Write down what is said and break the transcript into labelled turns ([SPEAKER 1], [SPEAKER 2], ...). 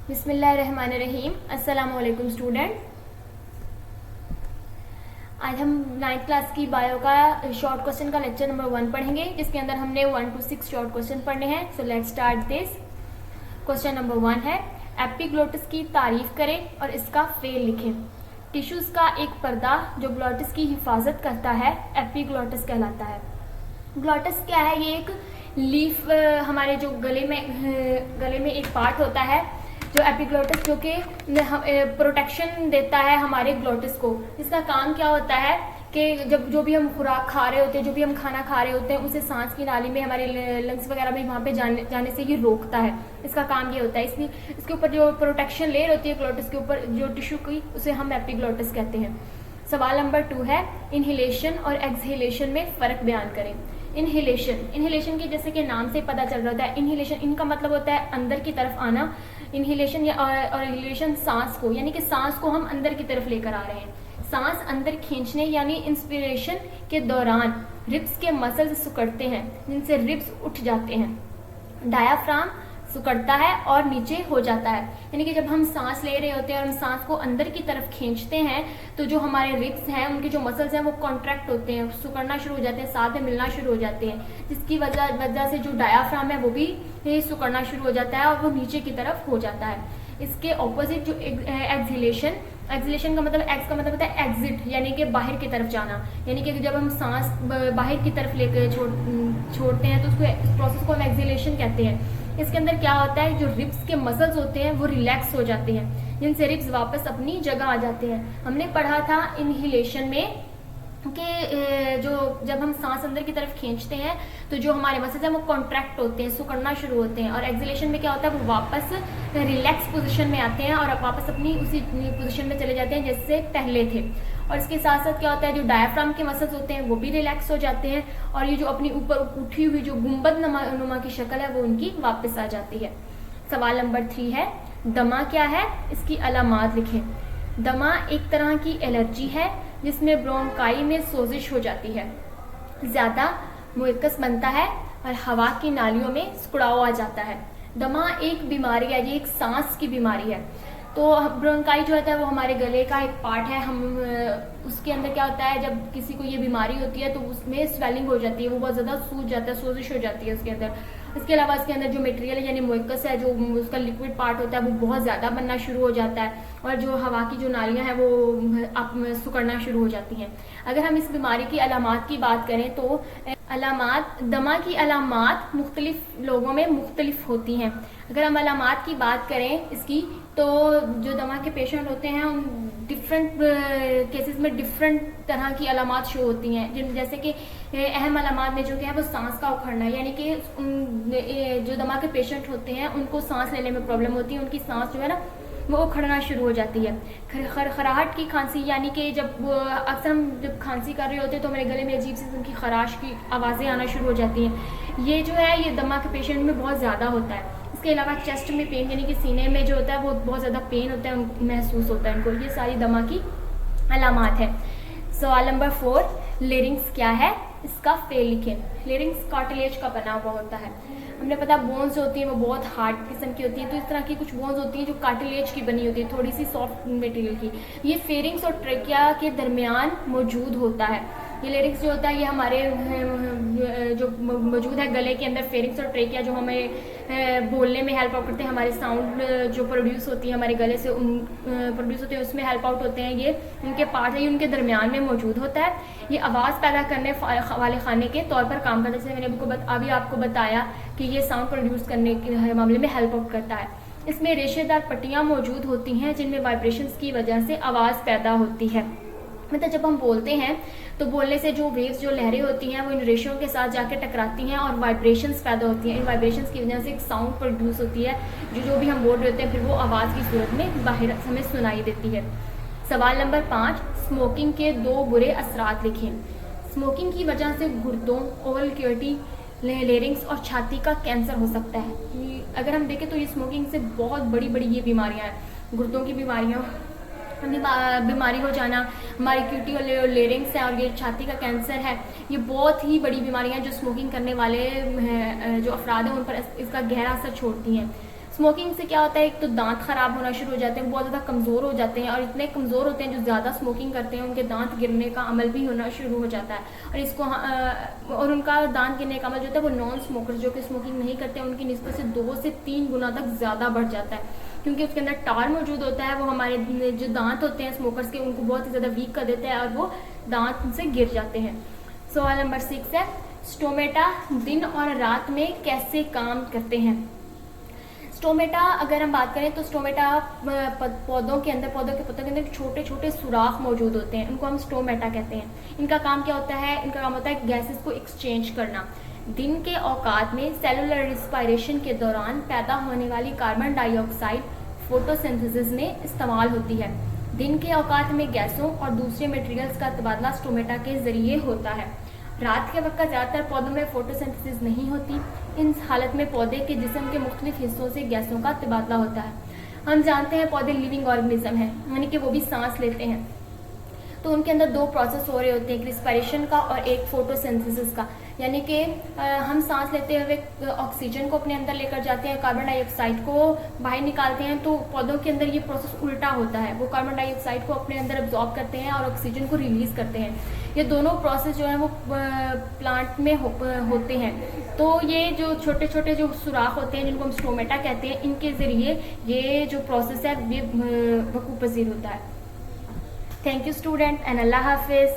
[SPEAKER 1] बिस्मिल्लाहिर्रहमानिर्रहीम। अस्सलाम वालेकुम स्टूडेंट। आज हम 9th क्लास की बायो का शॉर्ट क्वेश्चन का लेक्चर नंबर 1 पढ़ेंगे, जिसके अंदर हमने 1 to 6 शॉर्ट क्वेश्चन पढ़ने हैं। So let's start this. Question number 1 है, एपिग्लोटिस की तारीफ करें और इसका फेल लिखें। टिश्यूज का एक पर्दा जो ग्लोटिस की हिफाजत करता है एपिग्लोटिस कहलाता है। ग्लोटिस क्या है? ये एक लीफ हमारे जो गले में एक पार्ट होता है जो एपिग्लोटिस, जो कि प्रोटेक्शन देता है हमारे ग्लोटिस को। इसका काम क्या होता है कि जब जो भी हम खुराक खा रहे होते हैं, जो भी हम खाना खा रहे होते हैं, उसे सांस की नाली में, हमारे लंग्स वगैरह में वहाँ पे जाने से ये रोकता है। इसका काम ये होता है। इसलिए इसके ऊपर जो प्रोटेक्शन लेयर होती है ग्लोटिस के ऊपर, जो टिश्यू की, उसे हम एपिग्लोटिस कहते हैं। सवाल नंबर 2 है, इनहेलेशन और एक्सहेलेशन में फर्क बयान करें। इनहेलेशन के जैसे कि नाम से पता चल रहा है, इनहेलेशन इनका मतलब होता है अंदर की तरफ आना। इनहेलेशन और एक्सहेलेशन सांस को, यानी कि सांस को हम अंदर की तरफ लेकर आ रहे हैं। सांस अंदर खींचने यानी इंस्पिरेशन के दौरान रिब्स के मसल्स सिकुड़ते हैं, जिनसे रिब्स उठ जाते हैं। डायाफ्राम सिकुड़ता है और नीचे हो जाता है, यानी कि जब हम सांस ले रहे होते हैं और हम सांस को अंदर की तरफ खींचते हैं तो जो हमारे रिब्स हैं, उनके जो मसल्स हैं, वो कॉन्ट्रैक्ट होते हैं, सिकुड़ना शुरू हो जाते हैं, साथ में मिलना शुरू हो जाते हैं, जिसकी वजह से जो डायाफ्राम है वो भी सिकुड़ना शुरू हो जाता है और वो नीचे की तरफ हो जाता है। इसके ऑपोजिट जो एक्सहेलेशन का मतलब, एक्स का मतलब होता है एग्जिट, यानी कि बाहर की तरफ जाना। यानी कि जब हम सांस बाहर की तरफ लेकर छोड़ते हैं तो उसको, प्रोसेस को हम एक्सहेलेशन कहते हैं। इसके अंदर क्या होता है, जो रिब्स के मसल्स होते हैं वो रिलैक्स हो जाते हैं, जिनसे रिब्स वापस अपनी जगह आ जाते हैं। हमने पढ़ा था इनहेलेशन में कि जो जब हम सांस अंदर की तरफ खींचते हैं तो जो हमारे मसल्स हैं वो कॉन्ट्रैक्ट होते हैं, सिकुड़ना शुरू होते हैं, और एक्सहेलेशन में क्या होता है, वो वापस रिलैक्स पोजीशन में आते हैं और वापस अपनी उसी पोजीशन में चले जाते हैं जैसे पहले थे। और इसके साथ साथ क्या होता है, जो डायाफ्राम के मसल्स होते हैं वो भी रिलैक्स हो जाते हैं और ये जो अपनी ऊपर उठी हुई जो गुंबद नुमा की शक्ल है वो उनकी वापस आ जाती है। सवाल नंबर 3 है, दमा क्या है, इसकी अलामात लिखें। दमा एक तरह की एलर्जी है जिसमें ब्रोंकाई में सोजिश हो जाती है, ज्यादा मुयक्कस बनता है और हवा की नालियों में सिकुड़ाव आ जाता है। दमा एक बीमारी है, ये एक सांस की बीमारी है। तो ब्रोंकाई जो होता है वो हमारे गले का एक पार्ट है। हम उसके अंदर क्या होता है, जब किसी को ये बीमारी होती है तो उसमें स्वेलिंग हो जाती है, वो बहुत ज्यादा सूज जाता है, सोजिश हो जाती है उसके अंदर। इसके अलावा इसके अंदर जो मटेरियल है यानी मुयक्कस है, जो उसका लिक्विड पार्ट होता है, वो बहुत ज्यादा बनना शुरू हो जाता है और जो हवा की जो नालियां हैं वो सिकुड़ना शुरू हो जाती हैं। अगर हम इस बीमारी की अलामात की बात करें तो दमा की अलामात मुख्तलिफ लोगों में मुख्तलिफ होती हैं। अगर हम अलामात की बात करें इसकी, तो जो दमा के पेशेंट होते हैं उन डिफरेंट केसेस में डिफरेंट तरह की अलामात शो होती हैं। जैसे कि अहम अलामात में जो है वो सांस का उखड़ना, यानी कि जो दमा के पेशेंट होते हैं उनको सांस लेने में प्रॉब्लम होती है, उनकी सांस जो है ना वो उखड़ना शुरू हो जाती है। खराहट की खांसी, यानी कि जब अक्सर हम जब खांसी कर रहे होते हैं तो हमारे गले में अजीब सी उनकी खराश की आवाज़ें आना शुरू हो जाती हैं। ये जो है ये दमा के पेशेंट में बहुत ज़्यादा होता है। इसके अलावा चेस्ट में पेन, यानी कि सीने में जो होता है वो बहुत ज़्यादा पेन होता है, महसूस होता है उनको। ये सारी दमा की अलामात है। सवाल नंबर 4, लेरिंग्स क्या है, इसका फेल लिखें। लेरिंग्स कार्टिलेज का बना हुआ होता है। हमने पता बोन्स होती हैं वो बहुत हार्ड किस्म की होती है, तो इस तरह की कुछ बोन्स होती हैं जो कार्टिलेज की बनी होती है, थोड़ी सी सॉफ्ट मटेरियल की। ये फेरिंग्स और ट्रेकिया के दरमियान मौजूद होता है। ये लेरिंग्स जो होता है ये हमारे जो मौजूद है गले के अंदर, फेरिंग्स और ट्रेकिया जो हमें बोलने में हेल्प आउट करते हैं, हमारे साउंड जो प्रोड्यूस होती है हमारे गले से प्रोड्यूस होते हैं उसमें हेल्प आउट होते हैं। ये उनके पार्ट है, ये उनके दरमियान में मौजूद होता है। ये आवाज़ पैदा करने वाले खाने के तौर पर काम करता है। जैसे मैंने अभी आपको बताया कि ये साउंड प्रोड्यूस करने के मामले में हेल्प आउट करता है। इसमें रेशेदार पट्टियाँ मौजूद होती हैं जिनमें वाइब्रेशंस की वजह से आवाज़ पैदा होती है। मतलब जब हम बोलते हैं तो बोलने से जो वेव्स, जो लहरें होती हैं वो इन रेशों के साथ जाके टकराती हैं और वाइब्रेशंस पैदा होती हैं। इन वाइब्रेशंस की वजह से एक साउंड प्रोड्यूस होती है, जो भी हम बोल रहे होते हैं फिर वो आवाज़ की सूरत में बाहर हमें सुनाई देती है। सवाल नंबर 5, स्मोकिंग के 2 बुरे असरात लिखें। स्मोकिंग की वजह से गुर्दों, ओवल कैविटी, लेरिंग्स और छाती का कैंसर हो सकता है। अगर हम देखें तो ये स्मोकिंग से बहुत बड़ी बड़ी ये बीमारियाँ हैं, गुर्दों की बीमारियाँ, बीमारी हो जाना, हमारी क्यूटी और लेरिंग्स है और ये छाती का कैंसर है, ये बहुत ही बड़ी बीमारियां जो स्मोकिंग करने वाले जो अफराद हैं उन पर इसका गहरा असर छोड़ती हैं। स्मोकिंग से क्या होता है, एक तो दांत खराब होना शुरू हो जाते हैं, बहुत ज़्यादा कमज़ोर हो जाते हैं, और इतने कमज़ोर होते हैं जो ज़्यादा स्मोकिंग करते हैं उनके दांत गिरने का अमल भी होना शुरू हो जाता है। और इसको और उनका दांत गिरने का अमल जो होता है वो नॉन स्मोकर जो कि स्मोकिंग नहीं करते हैं उनकी निस्बत से 2 से 3 गुना तक ज़्यादा बढ़ जाता है, क्योंकि उसके अंदर टार मौजूद होता है, वो हमारे जो दांत होते हैं स्मोकर्स के उनको बहुत ही ज़्यादा वीक कर देता है और वो दांत से गिर जाते हैं। सवाल नंबर 6 है, स्टोमेटा दिन और रात में कैसे काम करते हैं। स्टोमेटा अगर हम बात करें तो स्टोमेटा पौधों के पत्तों के अंदर छोटे छोटे सुराख मौजूद होते हैं, उनको हम स्टोमेटा कहते हैं। इनका काम क्या होता है, इनका काम होता है गैसेस को एक्सचेंज करना। दिन के औकात में सेलुलर रिस्पायरेशन के दौरान पैदा होने वाली कार्बन डाइऑक्साइड फोटोसिंथेसिस में इस्तेमाल होती है। दिन के औकात में गैसों और दूसरे मटेरियल्स का तबादला स्टोमेटा के जरिए होता है। रात के वक्त ज़्यादातर पौधों में फोटोसिंथेसिस नहीं होती। इन हालत में पौधे के जिस्म के मुख्तलिफ हिस्सों से गैसों का तबादला होता है। हम जानते हैं पौधे लिविंग ऑर्गेनिज्म हैं, यानी कि वो भी सांस लेते हैं, तो उनके अंदर 2 प्रोसेस हो रहे होते हैं, एक रिस्पायरेशन का और एक फोटोसिंथेसिस का। यानी कि हम सांस लेते हुए ऑक्सीजन को अपने अंदर लेकर जाते हैं, कार्बन डाइऑक्साइड को बाहर निकालते हैं, तो पौधों के अंदर ये प्रोसेस उल्टा होता है, वो कार्बन डाइऑक्साइड को अपने अंदर अब्जॉर्ब करते हैं और ऑक्सीजन को रिलीज करते हैं। ये दोनों प्रोसेस जो है वो प्लांट में होते हैं। तो ये जो छोटे छोटे जो सुराख होते हैं जिनको हम स्टोमेटा कहते हैं, इनके जरिए ये जो प्रोसेस है ये वकूफ़ पज़ीर होता है। थैंक यू स्टूडेंट एंड अल्लाह हाफिज़।